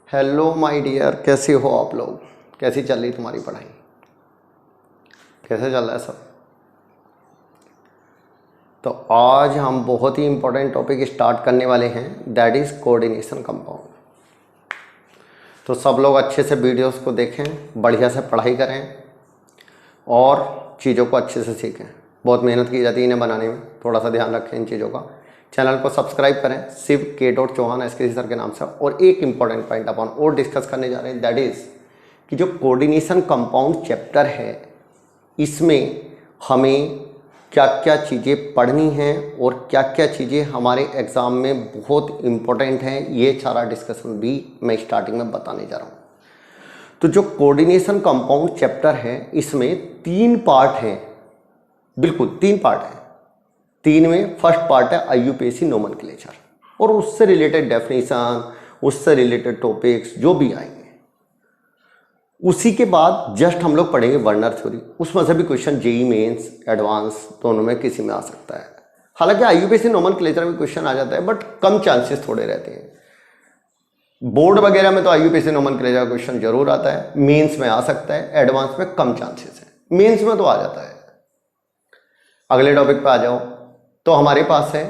Hello my dear, कैसे हो आप लोग? कैसी चल रही तुम्हारी पढ़ाई? कैसे चल रहा है सब? तो आज हम बहुत ही इम्पोर्टेंट टॉपिक स्टार्ट करने वाले हैं, दैट इज़ कोऑर्डिनेशन कंपाउंड। तो सब लोग अच्छे से वीडियोस को देखें, बढ़िया से पढ़ाई करें और चीज़ों को अच्छे से सीखें। बहुत मेहनत की जाती है इन्हें बनाने में, थोड़ा सा ध्यान रखें इन चीज़ों का। चैनल को सब्सक्राइब करें शिव के चौहान एसके सर के नाम से। और एक इम्पॉर्टेंट पॉइंट अपन और डिस्कस करने जा रहे हैं, दैट इज़ कि जो कोऑर्डिनेशन कंपाउंड चैप्टर है इसमें हमें क्या क्या चीज़ें पढ़नी हैं और क्या क्या चीज़ें हमारे एग्ज़ाम में बहुत इम्पोर्टेंट हैं, ये सारा डिस्कशन भी मैं स्टार्टिंग में बताने जा रहा हूँ। तो जो कोऑर्डिनेशन कंपाउंड चैप्टर है इसमें 3 पार्ट हैं, बिल्कुल 3 पार्ट हैं। 3 में फर्स्ट पार्ट है IUPAC नोमेनक्लेचर और उससे रिलेटेड डेफिनेशन, उससे रिलेटेड टॉपिक्स जो भी आएंगे। उसी के बाद जस्ट हम लोग पढ़ेंगे वर्नर थ्योरी। उसमें से भी क्वेश्चन जेईई मेंस एडवांस दोनों में किसी में आ सकता है। हालांकि IUPAC नोमेनक्लेचर में क्वेश्चन आ जाता है बट कम चांसेस थोड़े रहते हैं। बोर्ड वगैरह में तो IUPAC नोमेनक्लेचर का क्वेश्चन जरूर आता है, मेंस में आ सकता है, एडवांस में कम चांसेस है, मेंस में तो आ जाता है। अगले टॉपिक पे आ जाओ। तो हमारे पास है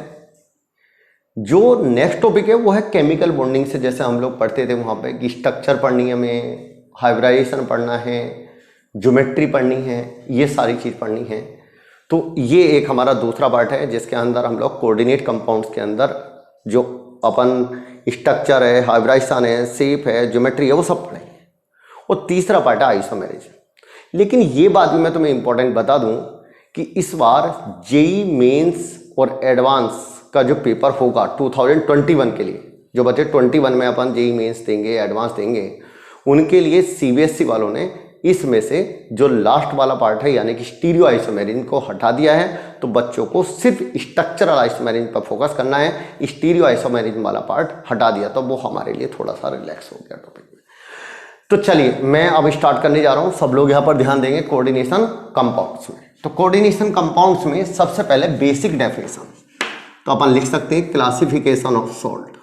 जो नेक्स्ट टॉपिक है वो है केमिकल बॉन्डिंग से, जैसे हम लोग पढ़ते थे वहाँ पे कि स्ट्रक्चर पढ़नी है, हमें हाइब्रिडाइजेशन पढ़ना है, ज्योमेट्री पढ़नी है, ये सारी चीज़ पढ़नी है। तो ये एक हमारा दूसरा पार्ट है जिसके अंदर हम लोग कोऑर्डिनेट कंपाउंड्स के अंदर जो अपन स्ट्रक्चर है, हाइब्रिडाइजेशन है, शेप है, ज्योमेट्री है, वो सब पढ़ेंगे। और तीसरा पार्ट है आइसोमेरिज। लेकिन ये बात भी मैं तुम्हें इंपॉर्टेंट बता दूं कि इस बार जेईई मेंस और एडवांस का जो पेपर होगा 2021 के लिए, जो बच्चे 21 में अपन जेईई मेंस देंगे, एडवांस देंगे, उनके लिए सीबीएसई वालों ने इसमें से जो लास्ट वाला पार्ट है यानी कि स्टीरियो आइसोमेरिज को हटा दिया है। तो बच्चों को सिर्फ स्ट्रक्चरल आइसोमेरिज पर फोकस करना है, स्टीरियो आइसोमेरिज वाला पार्ट हटा दिया तो वो हमारे लिए थोड़ा सा रिलैक्स हो गया टॉपिक में। तो चलिए मैं अब स्टार्ट करने जा रहा हूँ। सब लोग यहाँ पर ध्यान देंगे कोऑर्डिनेशन कंपाउंड्स में। तो कोऑर्डिनेशन कंपाउंड्स में सबसे पहले बेसिक डेफिनेशन तो अपन लिख सकते हैं क्लासिफिकेशन ऑफ सॉल्ट।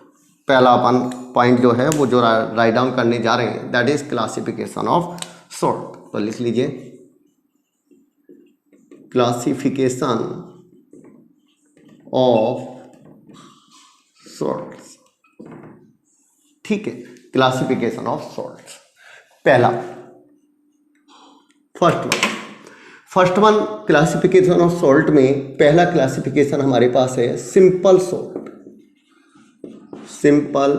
पहला अपन पॉइंट जो है वो जो राइट डाउन करने जा रहे हैं that is classification of salt. तो लिख लीजिए क्लासिफिकेशन ऑफ सॉल्ट्स। ठीक है, क्लासिफिकेशन ऑफ सॉल्ट्स। पहला first one classification of salt में पहला क्लासिफिकेशन हमारे पास है simple salt. Simple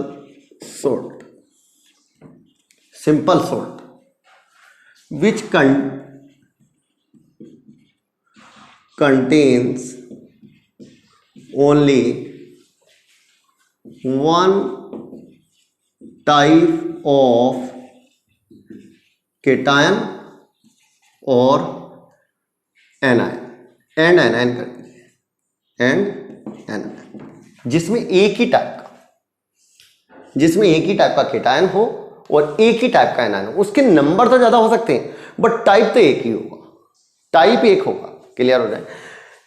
salt which contains only one type of cation और anion and anion कर दीजिए and anion, जिसमें एक ही टाइप का केटायन हो और एक ही टाइप का एनायन हो। उसके नंबर तो ज्यादा हो सकते हैं बट टाइप तो एक ही होगा, टाइप एक होगा। क्लियर हो जाए?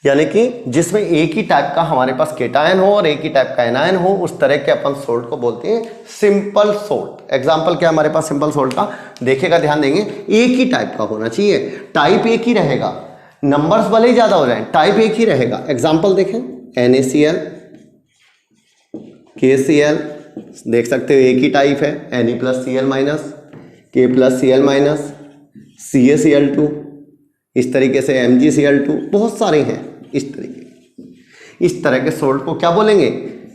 यानी कि जिसमें एक ही टाइप का हमारे पास केटायन हो और एक ही टाइप का एनायन हो, उस तरह के अपन सोल्ट को बोलते हैं सिंपल सोल्ट। एग्जांपल क्या हमारे पास सिंपल सोल्ट का? देखिएगा, ध्यान देंगे, एक ही टाइप का होना चाहिए, टाइप एक ही रहेगा, नंबर्स भले ही ज्यादा हो जाए, टाइप एक ही रहेगा। एग्जाम्पल देखें, NaCl, KCl, देख सकते हो एक ही टाइप है, Ne+Cl-, K+Cl-, CaCl2, इस तरीके से MgCl2, बहुत सारे हैं इस तरह के सोल्ट को क्या बोलेंगे?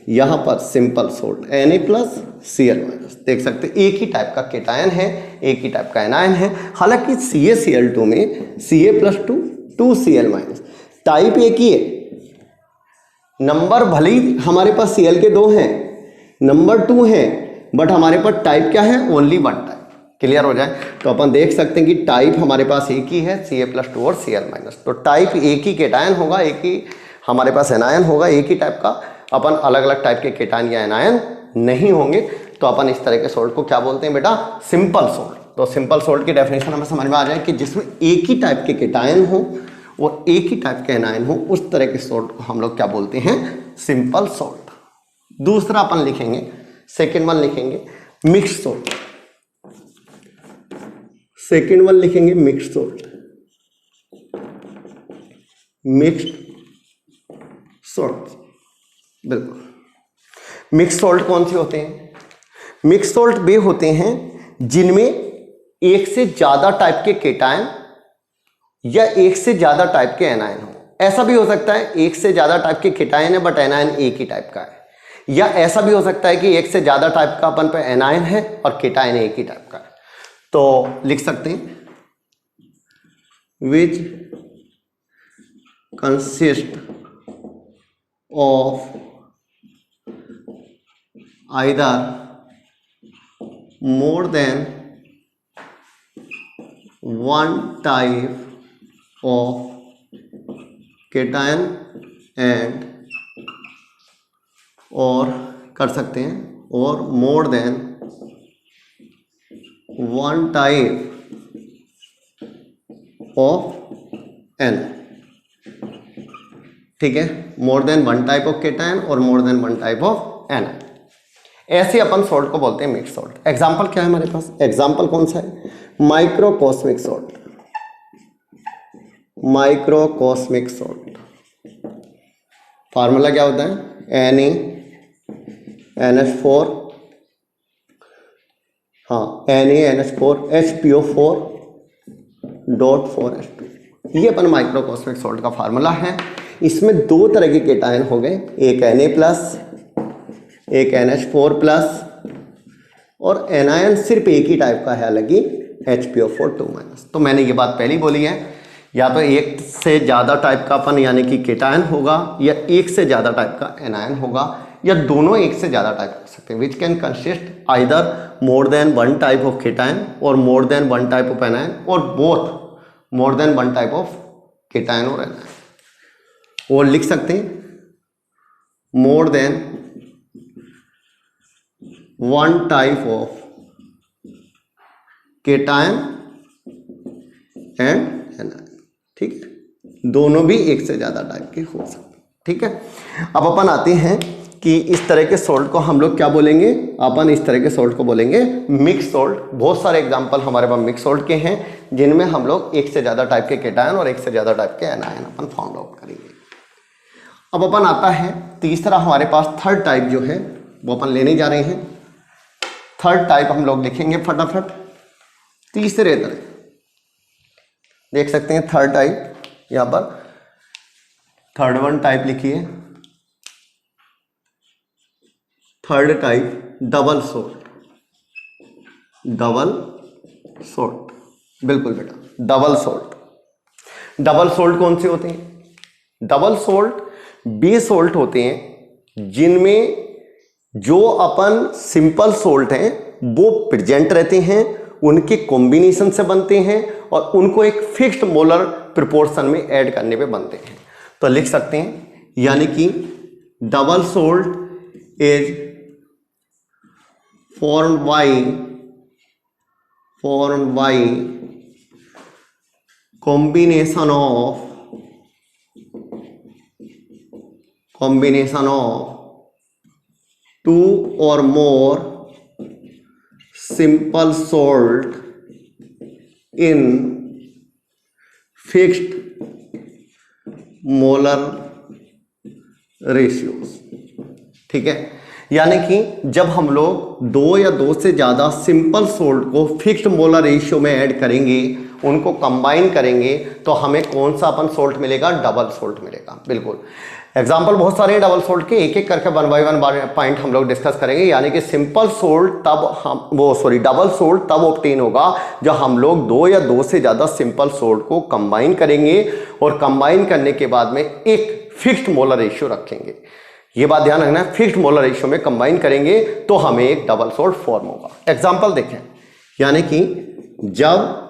यहां पर सिंपल सोल्ट Na+Cl-। देख सकते हैं एक ही टाइप का केटायन है, एक ही टाइप का एनायन है। हालांकि CaCl2 में Ca+2 2Cl-, टाइप एक ही है, नंबर भले ही हमारे पास Cl के 2 हैं, नंबर 2 है, बट हमारे पास टाइप क्या है? Only one type. क्लियर हो जाए? तो अपन देख सकते हैं कि टाइप हमारे पास एक ही है, Ca+2 और Cl-। तो टाइप एक ही केटायन होगा, एक ही हमारे पास एनायन होगा, एक ही टाइप का। अपन अलग अलग टाइप के केटायन या एनायन नहीं होंगे। तो अपन इस तरह के सोल्ट को क्या बोलते हैं बेटा? Simple salt. तो सिंपल सोल्ट की डेफिनेशन हमें समझ में आ जाए कि जिसमें एक ही टाइप के केटायन हो और एक ही टाइप के एनायन हो, उस तरह के सोल्ट को हम लोग क्या बोलते हैं? Simple salt. दूसरा अपन लिखेंगे, सेकेंड वन लिखेंगे मिक्स सोल्ट। सेकेंड वन लिखेंगे मिक्स सोल्ट, मिक्स्ड सोल्ट। बिल्कुल, मिक्स सोल्ट कौन से होते हैं? मिक्स सोल्ट वे होते हैं जिनमें एक से ज्यादा टाइप के केटायन या एक से ज्यादा टाइप के एनायन हो। ऐसा भी हो सकता है एक से ज्यादा टाइप के केटायन है बट एनायन एक ही टाइप का है, या ऐसा भी हो सकता है कि एक से ज्यादा टाइप का अपन पे एनायन है और केटायन एक ही टाइप का है। तो लिख सकते हैं which consist of either more than one type of cation and और कर सकते हैं और more than one type of n। ठीक है, more than one type of cation और more than one type of n। ऐसे अपन सोल्ट को बोलते हैं मिक्स सोल्ट। एग्जाम्पल क्या है हमारे पास? एग्जाम्पल कौन सा है? माइक्रोकॉस्मिक सोल्ट। माइक्रोकॉस्मिक सोल्ट फार्मूला क्या होता है? NaNH4, हाँ NaNH4 HPO4 डॉट 4H2। ये अपन माइक्रोकॉस्मिक सोल्ट का फार्मूला है। इसमें दो तरह के केटायन हो गए, एक Na+, एक NH4 प्लस, और एनायन सिर्फ एक ही टाइप का है, हालांकि HPO4 2-। तो मैंने ये बात पहले ही बोली है, या तो एक से ज़्यादा टाइप का अपन यानी कि केटायन होगा, या एक से ज़्यादा टाइप का एनायन होगा, या दोनों एक से ज़्यादा टाइप हो सकते हैं। Which can consist either more than one type of cation और more than one type of anion, और both more than one type of cation और एनायन। और लिख सकते हैं more than one type of cation and anion. ठीक है, दोनों भी एक से ज्यादा टाइप के हो सकते हैं। ठीक है, अब अपन आते हैं कि इस तरह के सोल्ट को हम लोग क्या बोलेंगे? अपन इस तरह के सोल्ट को बोलेंगे मिक्स सोल्ट। बहुत सारे एग्जांपल हमारे पास मिक्स सोल्ट के हैं जिनमें हम लोग एक से ज्यादा टाइप के केटायन और एक से ज्यादा टाइप के एनायन अपन फाउंड आउट करेंगे। अब अपन आता है तीसरा, हमारे पास थर्ड टाइप जो है वो अपन लेने जा रहे हैं। थर्ड टाइप हम लोग लिखेंगे फटाफट। तीसरे तरह देख सकते हैं थर्ड टाइप, यहां पर थर्ड वन टाइप लिखिए। Third type double salt. Double salt, बिल्कुल बेटा, डबल सोल्ट। डबल सोल्ट कौन से होते हैं? डबल सोल्ट बे सोल्ट होते हैं जिनमें जो अपन सिंपल सोल्ट हैं वो प्रेजेंट रहते हैं, उनके कॉम्बिनेशन से बनते हैं और उनको एक फिक्स्ड मोलर प्रोपोर्शन में ऐड करने पे बनते हैं। तो लिख सकते हैं यानी कि double salt is formed by combination of two or more simple salt in fixed molar ratios। ठीक है, यानी कि जब हम लोग दो या दो से ज्यादा सिंपल सोल्ट को फिक्स्ड मोलर रेशियो में ऐड करेंगे, उनको कंबाइन करेंगे, तो हमें कौन सा अपन सोल्ट मिलेगा? डबल सोल्ट मिलेगा। बिल्कुल, एग्जाम्पल बहुत सारे हैं डबल सोल्ट के, एक एक करके वन बाय वन पॉइंट हम लोग डिस्कस करेंगे। यानी कि सिंपल सोल्ट डबल सोल्ट तब ऑब्टेन होगा जब हम लोग दो या दो से ज्यादा सिंपल सोल्ट को कंबाइन करेंगे और कंबाइन करने के बाद में एक फिक्स्ड मोलर रेशियो रखेंगे। ये बात ध्यान रखना है, फिक्स्ड मोलर रेशियो में कंबाइन करेंगे तो हमें एक डबल सोल्ट फॉर्म होगा। एग्जाम्पल देखें, यानी कि जब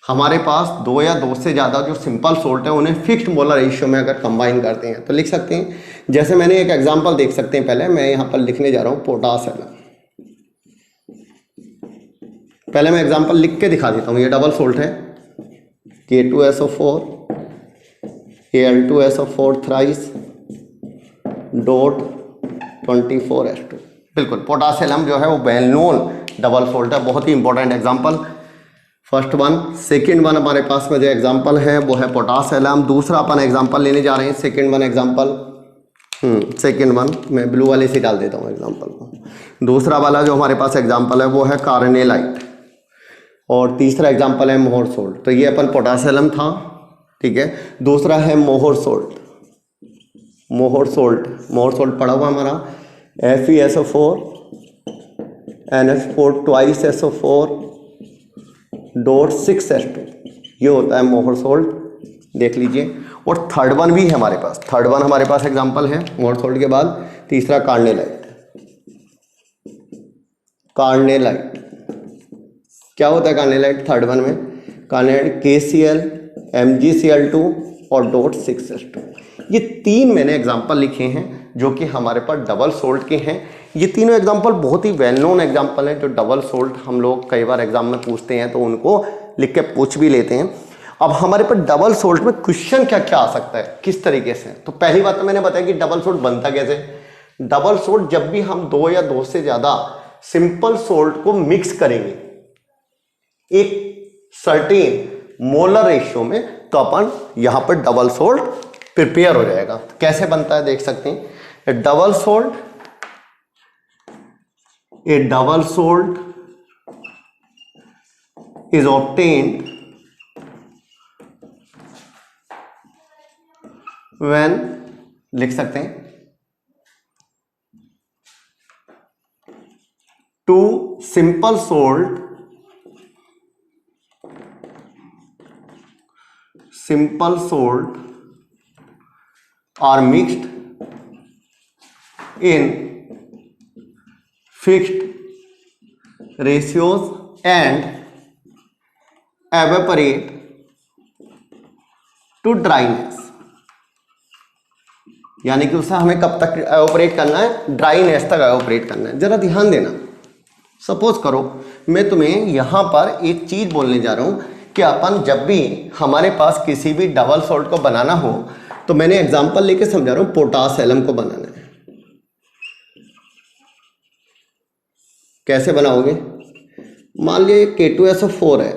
हमारे पास दो या दो से ज़्यादा जो सिंपल सोल्ट है उन्हें फिक्स्ड मोलर रेशियो में अगर कंबाइन करते हैं तो लिख सकते हैं, जैसे मैंने एक एग्जांपल देख सकते हैं। पहले मैं यहाँ पर लिखने जा रहा हूँ पोटास है। पहले मैं एग्जांपल लिख के दिखा देता हूँ। ये डबल सोल्ट है, K2SO4 Al2SO4 thrice dot 24H2। बिल्कुल, पोटासियम जो है वो वेल नोन डबल सोल्ट है, बहुत ही important example. First one. Second one हमारे पास में जो एग्जांपल है वो है पोटासियम। दूसरा अपन एग्जांपल लेने जा रहे हैं, second one example, second one मैं ब्लू वाले से डाल देता हूँ एग्जांपल को। दूसरा वाला जो हमारे पास एग्जांपल है वो है कार्नेलाइट, और तीसरा एग्जांपल है मोहर सोल्ट। तो ये अपन पोटासियम था, ठीक है। दूसरा है मोहर सोल्ट, मोहर सोल्ट, मोहर सोल्ट पड़ा हुआ हमारा FeSO4 NH4 twice SO4 dot 6H2, ये होता है मोहर सोल्ट, देख लीजिए। और थर्ड वन भी है हमारे पास, थर्ड वन हमारे पास एग्जांपल है मोहर सोल्ट के बाद। तीसरा कार्नेलाइट, कार्नेलाइट क्या होता है कार्नेलाइट थर्ड वन में? कार्नेलाइट KCl MgCl2 और डॉट 6H2। ये तीन मैंने एग्जांपल लिखे हैं जो कि हमारे पास डबल सोल्ट के हैं। ये तीनों एग्जांपल बहुत ही वेल नोन एग्जांपल हैं जो डबल सोल्ट हम लोग कई बार एग्जाम में पूछते हैं, तो उनको लिख के पूछ भी लेते हैं। अब हमारे पास डबल सोल्ट में क्वेश्चन क्या क्या आ सकता है, किस तरीके से? तो पहली बात तो मैंने बताया कि डबल सोल्ट बनता कैसे। डबल सोल्ट जब भी हम दो या दो से ज्यादा सिंपल सोल्ट को मिक्स करेंगे एक सर्टेन मोलर रेशियो में, तो अपन यहां पर डबल सोल्ट प्रिपेयर हो जाएगा। कैसे बनता है देख सकते हैं। Double salt, a double salt is obtained when, लिख सकते हैं, two simple salt, simple salt are mixed in fixed ratios and evaporate to dryness। यानी कि उसे हमें कब तक एवोपरेट करना है? ड्राईनेस तक एवोपरेट करना है। जरा ध्यान देना, सपोज करो मैं तुम्हें यहां पर एक चीज बोलने जा रहा हूं कि अपन जब भी हमारे पास किसी भी डबल सोल्ट को बनाना हो, तो मैंने एग्जांपल लेके समझा रहा हूं, पोटासियम को बनाना है। कैसे बनाओगे? मान लीजिए K2SO4 है,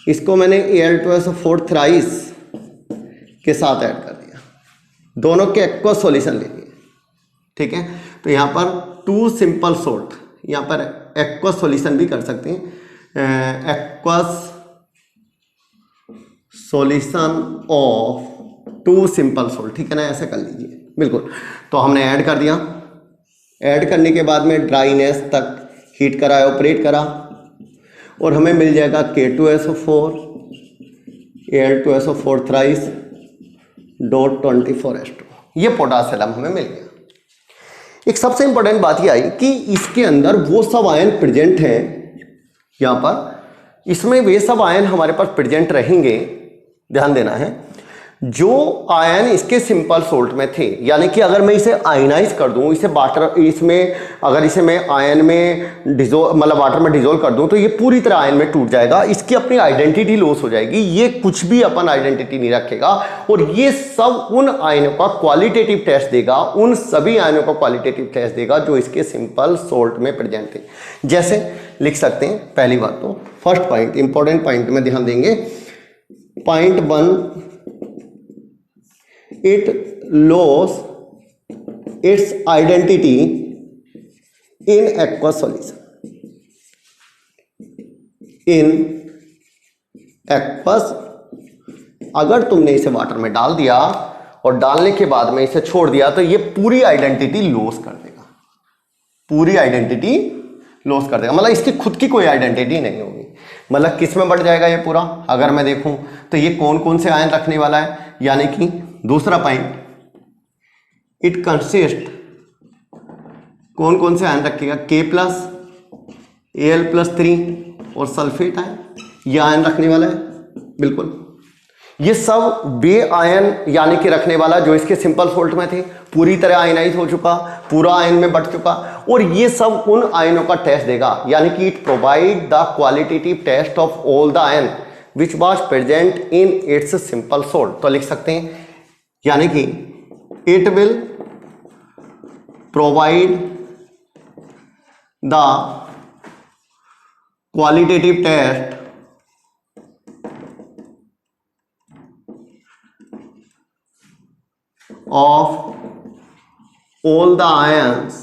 इसको मैंने Al2SO4 थ्राइस के साथ ऐड कर दिया, दोनों के एक्वा सॉल्यूशन ले लिए, ठीक है। तो यहां पर टू सिंपल सोल्ट, यहां पर एक्वा सॉल्यूशन भी कर सकते हैं, aqueous solution of two simple salt, ठीक है ना, ऐसे कर लीजिए, बिल्कुल। तो हमने ऐड कर दिया, ऐड करने के बाद में ड्राईनेस तक हीट करा, ऑपरेट करा, और हमें मिल जाएगा K2SO4 Al2SO4 thrice dot 24H2। ये पोटासियम हमें मिल गया। एक सबसे इंपॉर्टेंट बात ये आई कि इसके अंदर वो सब आयन प्रेजेंट हैं, यहाँ पर इसमें वे सब आयन हमारे पास प्रेजेंट रहेंगे, ध्यान देना है, जो आयन इसके सिंपल सोल्ट में थे। यानी कि अगर मैं इसे आयनाइज कर दूं, इसे वाटर, इसमें अगर इसे मैं आयन में डिजोल्व, मतलब वाटर में डिजोल्व कर दूं, तो ये पूरी तरह आयन में टूट जाएगा, इसकी अपनी आइडेंटिटी लॉस हो जाएगी, ये कुछ भी अपन आइडेंटिटी नहीं रखेगा, और ये सब उन आयनों का क्वालिटेटिव टेस्ट देगा, उन सभी आयनों का क्वालिटेटिव टेस्ट देगा जो इसके सिंपल सोल्ट में प्रेजेंट थे। जैसे लिख सकते हैं, पहली बात तो फर्स्ट पॉइंट, इंपॉर्टेंट पॉइंट में ध्यान देंगे, point 1, it lost its identity in aqueous solution, in aqueous, अगर तुमने इसे वाटर में डाल दिया और डालने के बाद में इसे छोड़ दिया, तो ये पूरी आइडेंटिटी लॉस कर देगा, पूरी आइडेंटिटी लॉस कर देगा, मतलब इसकी खुद की कोई आइडेंटिटी नहीं होगी। मतलब किस में बढ़ जाएगा ये पूरा? अगर मैं देखूं तो ये कौन कौन से आयन रखने वाला है, यानी कि दूसरा पॉइंट, इट कंसिस्ट, कौन कौन से आयन रखेगा? K+, Al+3 और सल्फेट आयन, ये आयन रखने वाला है, बिल्कुल। ये सब वे आयन यानी कि रखने वाला जो इसके सिंपल सोल्ट में थे, पूरी तरह आयनाइज हो चुका, पूरा आयन में बढ़ चुका, और ये सब उन आयनों का टेस्ट देगा, यानी कि it provide the qualitative test of all the ion which was present in its simple salt. तो लिख सकते हैं, यानी कि it will provide the qualitative test of all the ions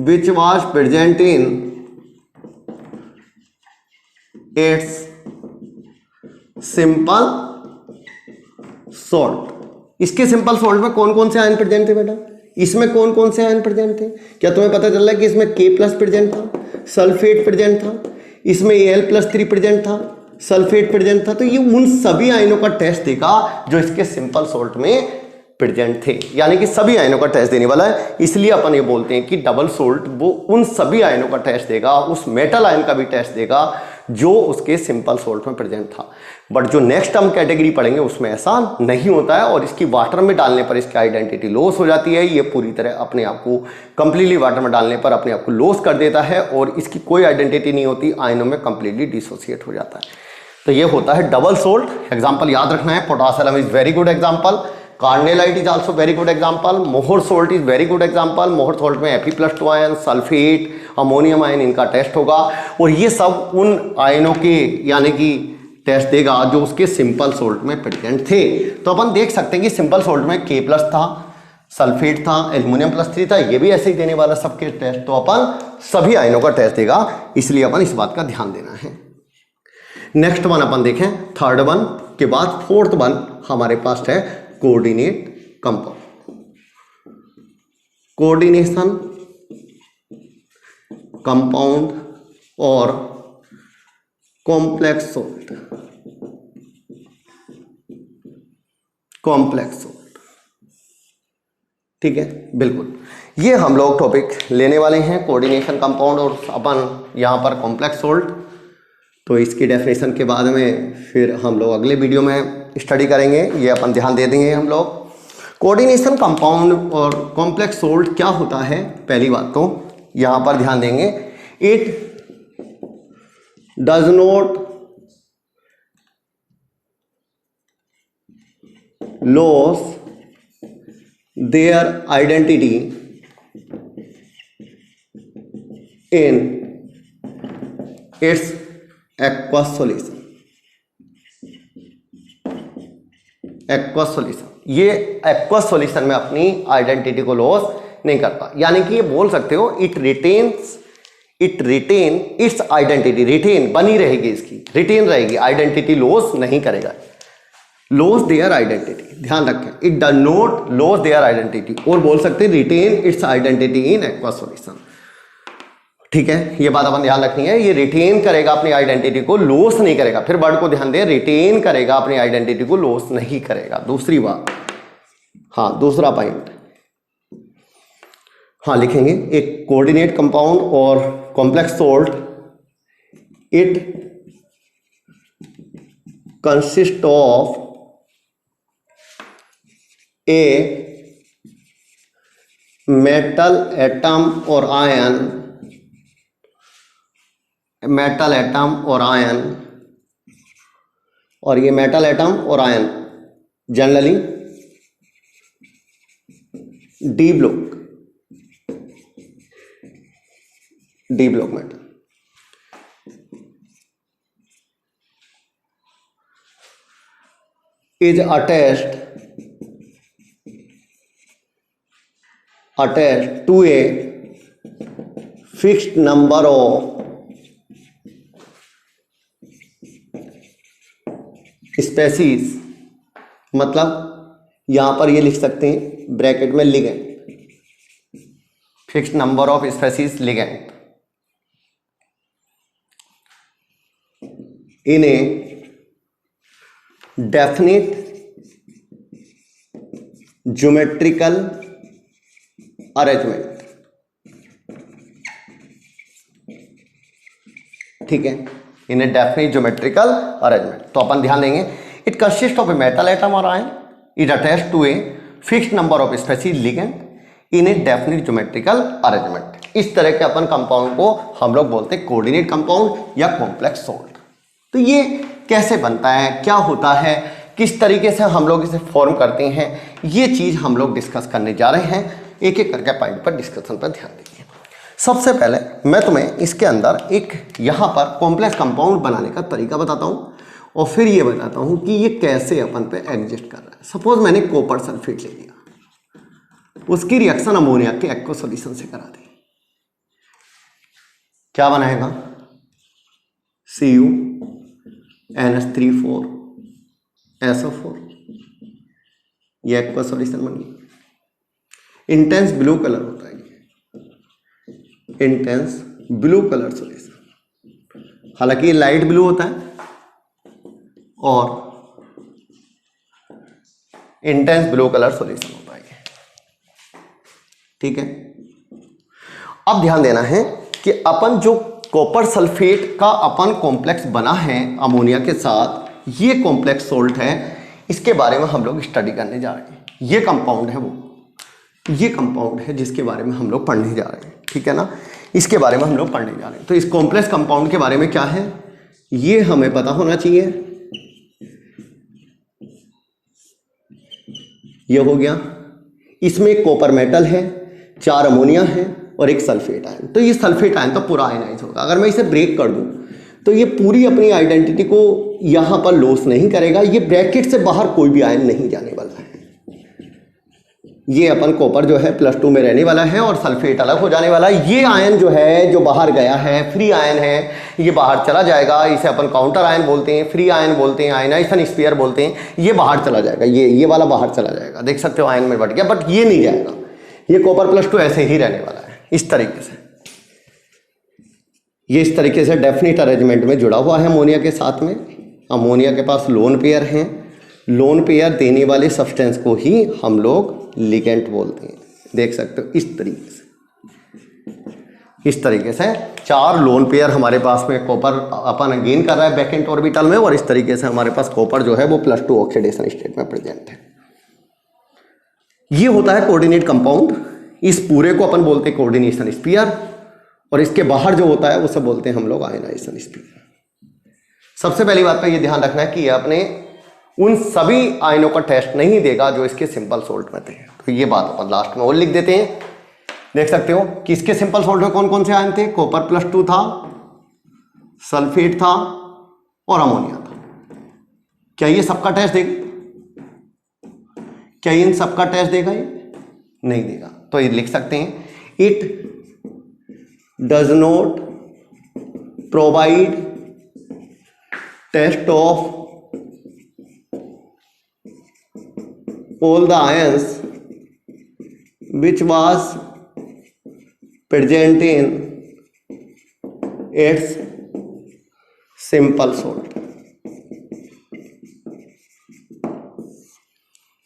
which was present in its simple salt। इसके simple salt में कौन कौन से आयन प्रेजेंट थे बेटा? इसमें कौन कौन से आयन प्रेजेंट थे? क्या तुम्हें पता चल रहा है कि इसमें K+ प्रेजेंट था, सल्फेट प्रेजेंट था, इसमें Al+3 प्रेजेंट था, सल्फेट प्रेजेंट था। तो ये उन सभी आयनों का टेस्ट देगा जो इसके सिंपल सॉल्ट में प्रेजेंट थे, यानी कि सभी आयनों का टेस्ट देने वाला है। इसलिए अपन ये बोलते हैं कि डबल सोल्ट वो उन सभी आयनों का टेस्ट देगा, उस मेटल आयन का भी टेस्ट देगा जो उसके सिंपल सोल्ट में प्रेजेंट था। बट जो नेक्स्ट हम कैटेगरी पढ़ेंगे उसमें ऐसा नहीं होता है और इसकी वाटर में डालने पर इसकी आइडेंटिटी लॉस हो जाती है। ये पूरी तरह अपने आप को कंप्लीटली वाटर में डालने पर अपने आप को लॉस कर देता है और इसकी कोई आइडेंटिटी नहीं होती, आयनों में कंप्लीटली डिसोसिएट हो जाता है। तो ये होता है डबल सोल्ट। एग्जाम्पल याद रखना है, potassium is very good example, carnallite is also very good example, Mohr salt is very good example. Mohr salt में Fe+2 ion, sulphate, ammonium ion, इनका टेस्ट होगा और ये सब उन आयनों के यानी कि टेस्ट देगा जो उसके सिंपल सोल्ट में प्रेजेंट थे। तो अपन देख सकते हैं कि सिंपल सोल्ट में K+ था, सल्फेट था, एल्युमिनियम+3 था, ये भी ऐसे ही देने वाला सबके टेस्ट। तो अपन सभी आयनों का टेस्ट देगा, इसलिए अपन इस बात का ध्यान देना है। नेक्स्ट वन अपन देखें, थर्ड वन के बाद फोर्थ वन हमारे पास है कोऑर्डिनेट कंपाउंड। कोऑर्डिनेशन कंपाउंड और कॉम्प्लेक्स सोल्ट। कॉम्प्लेक्स सोल्ट, ठीक है, बिल्कुल ये हम लोग टॉपिक लेने वाले हैं, कोऑर्डिनेशन कंपाउंड और अपन यहां पर कॉम्प्लेक्स सोल्ट। तो इसकी डेफिनेशन के बाद में फिर हम लोग अगले वीडियो में स्टडी करेंगे, ये अपन ध्यान दे देंगे हम लोग। कोऑर्डिनेशन कंपाउंड और कॉम्प्लेक्स सोल्ट क्या होता है, पहली बात तो यहाँ पर ध्यान देंगे, it does not loss their identity in its aqueous solution. Aqueous solution, ये एक्वस सॉल्यूशन में अपनी आइडेंटिटी को लॉस नहीं करता, यानी कि ये बोल सकते हो it retain its identity, retain बनी रहेगी, इसकी रिटेन रहेगी, आइडेंटिटी लॉस नहीं करेगा। लॉस देयर आइडेंटिटी, ध्यान रखें, it does not loss their identity, और बोल सकते हैं retain its identity in aqueous solution. ठीक है, ये बात अपन ध्यान रखनी है, ये रिटेन करेगा अपनी आइडेंटिटी को, लॉस नहीं करेगा। फिर वर्ड को ध्यान दें, रिटेन करेगा अपनी आइडेंटिटी को, लॉस नहीं करेगा। दूसरी बात, हाँ दूसरा पॉइंट, हाँ लिखेंगे, एक कोऑर्डिनेट कंपाउंड और complex salt, it consist of a metal atom और आयन, मेटल एटम और आयन, और ये मेटल एटम और ion generally D block metal. Is attached to a fixed number of species, मतलब यहां पर ये लिख सकते हैं ब्रैकेट में ligand, fixed number of species ligand in a definite geometrical arrangement. ठीक है, in a definite geometrical arrangement. तो अपन ध्यान देंगे, it consist of a metal atom और ion, it attached to a fixed number of species ligand in a definite geometrical arrangement. इस तरह के अपन कंपाउंड को हम लोग बोलते हैं कोऑर्डिनेट कंपाउंड या कॉम्प्लेक्स सोल्ट। तो ये कैसे बनता है, क्या होता है, किस तरीके से हम लोग इसे फॉर्म करते हैं, ये चीज़ हम लोग डिस्कस करने जा रहे हैं। एक एक करके पॉइंट पर डिस्कशन पर ध्यान दीजिए। सबसे पहले मैं तुम्हें इसके अंदर एक यहाँ पर कॉम्प्लेक्स कंपाउंड बनाने का तरीका बताता हूँ और फिर ये बताता हूँ कि ये कैसे अपन पे एग्जिस्ट कर रहा है। सपोज मैंने कॉपर सल्फेट ले लिया, उसकी रिएक्शन अमोनिया के एक्वा सॉल्यूशन से करा दी, क्या बनाएगा? CuNH3,4SO4, ये एक्वा सॉल्यूशन बन गई। इंटेंस ब्लू कलर होता है ये, इंटेंस ब्लू कलर सॉल्यूशन, हालांकि ये लाइट ब्लू होता है और इंटेंस ब्लू कलर सॉल्यूशन होता है ये, ठीक है। अब ध्यान देना है कि अपन जो कॉपर सल्फेट का अपन कॉम्प्लेक्स बना है अमोनिया के साथ, ये कॉम्प्लेक्स सोल्ट है, इसके बारे में हम लोग स्टडी करने जा रहे हैं। ये कंपाउंड है, वो ये कंपाउंड है जिसके बारे में हम लोग पढ़ने जा रहे हैं, ठीक है ना। इसके बारे में हम लोग पढ़ने जा रहे हैं। तो इस कॉम्प्लेक्स कंपाउंड के बारे में क्या है ये हमें पता होना चाहिए। ये हो गया, इसमें एक कॉपर मेटल है, 4 अमोनिया है और एक सल्फेट आयन। तो ये सल्फेट आयन तो पूरा आयनाइज होगा। अगर मैं इसे ब्रेक कर दूं तो ये पूरी अपनी आइडेंटिटी को यहां पर लॉस नहीं करेगा। ये ब्रैकेट से बाहर कोई भी आयन नहीं जाने वाला है। ये अपन कॉपर जो है +2 में रहने वाला है और सल्फेट अलग हो जाने वाला है। ये आयन जो है जो बाहर गया है, फ्री आयन है, ये बाहर चला जाएगा। इसे अपन काउंटर आयन बोलते हैं, फ्री आयन बोलते हैं, आयनाइजेशन स्फीयर बोलते हैं। ये बाहर चला जाएगा, ये वाला बाहर चला जाएगा, देख सकते हो आयन में बढ़ गया, बट ये नहीं जाएगा। ये कॉपर +2 ऐसे ही रहने वाला है इस तरीके से। ये इस तरीके से डेफिनेट अरेंजमेंट में जुड़ा हुआ है अमोनिया के साथ में। अमोनिया के पास लोन पेयर हैं, लोन पेयर देने वाले सब्सटेंस को ही हम लोग लिगेंड बोलते हैं। देख सकते हो इस तरीके से, इस तरीके से 4 लोन पेयर हमारे पास में कॉपर अपन गेन कर रहा है बैकेंट ऑर्बिटल में, और इस तरीके से हमारे पास कॉपर जो है वो +2 ऑक्सीडेशन स्टेट में प्रेजेंट है। ये होता है कोऑर्डिनेट कंपाउंड। इस पूरे को अपन बोलते हैं कोऑर्डिनेशन स्फीयर, और इसके बाहर जो होता है उसे बोलते हैं हम लोग आयनाइजेशन स्फीयर। सबसे पहली बात पर यह ध्यान रखना है कि अपने उन सभी आयनों का टेस्ट नहीं देगा जो इसके सिंपल सोल्ट में थे। तो ये बात अपन लास्ट में और लिख देते हैं। देख सकते हो कि इसके सिंपल सोल्ट में कौन कौन से आयन थे? कॉपर +2 था, सल्फेट था और अमोनिया था। क्या ये सबका टेस्ट देगा? क्या इन सबका टेस्ट देगा? ये नहीं देगा। तो ये लिख सकते हैं, it does not provide test of all the ions which was present in its simple salt।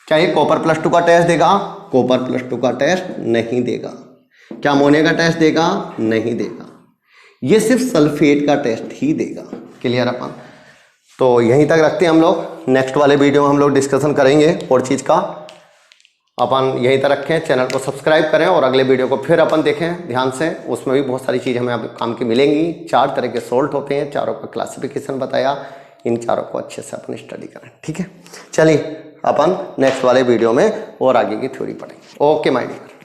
क्या ये कॉपर +2 का टेस्ट देगा? कॉपर +2 का टेस्ट नहीं देगा। क्या अमोनिया का टेस्ट देगा? नहीं देगा। ये सिर्फ सल्फेट का टेस्ट ही देगा। क्लियर अपन? तो यहीं तक रखते हैं हम लोग। नेक्स्ट वाले वीडियो में हम लोग डिस्कशन करेंगे और चीज़ का। अपन यहीं तक रखें, चैनल को सब्सक्राइब करें और अगले वीडियो को फिर अपन देखें ध्यान से। उसमें भी बहुत सारी चीज़ हमें अब काम की मिलेंगी। 4 तरह के सोल्ट होते हैं, चारों का क्लासिफिकेशन बताया। इन चारों को अच्छे से अपन स्टडी करें, ठीक है। चलिए अपन नेक्स्ट वाले वीडियो में और आगे की थ्योरी पढ़ेंगे। Okay my dear.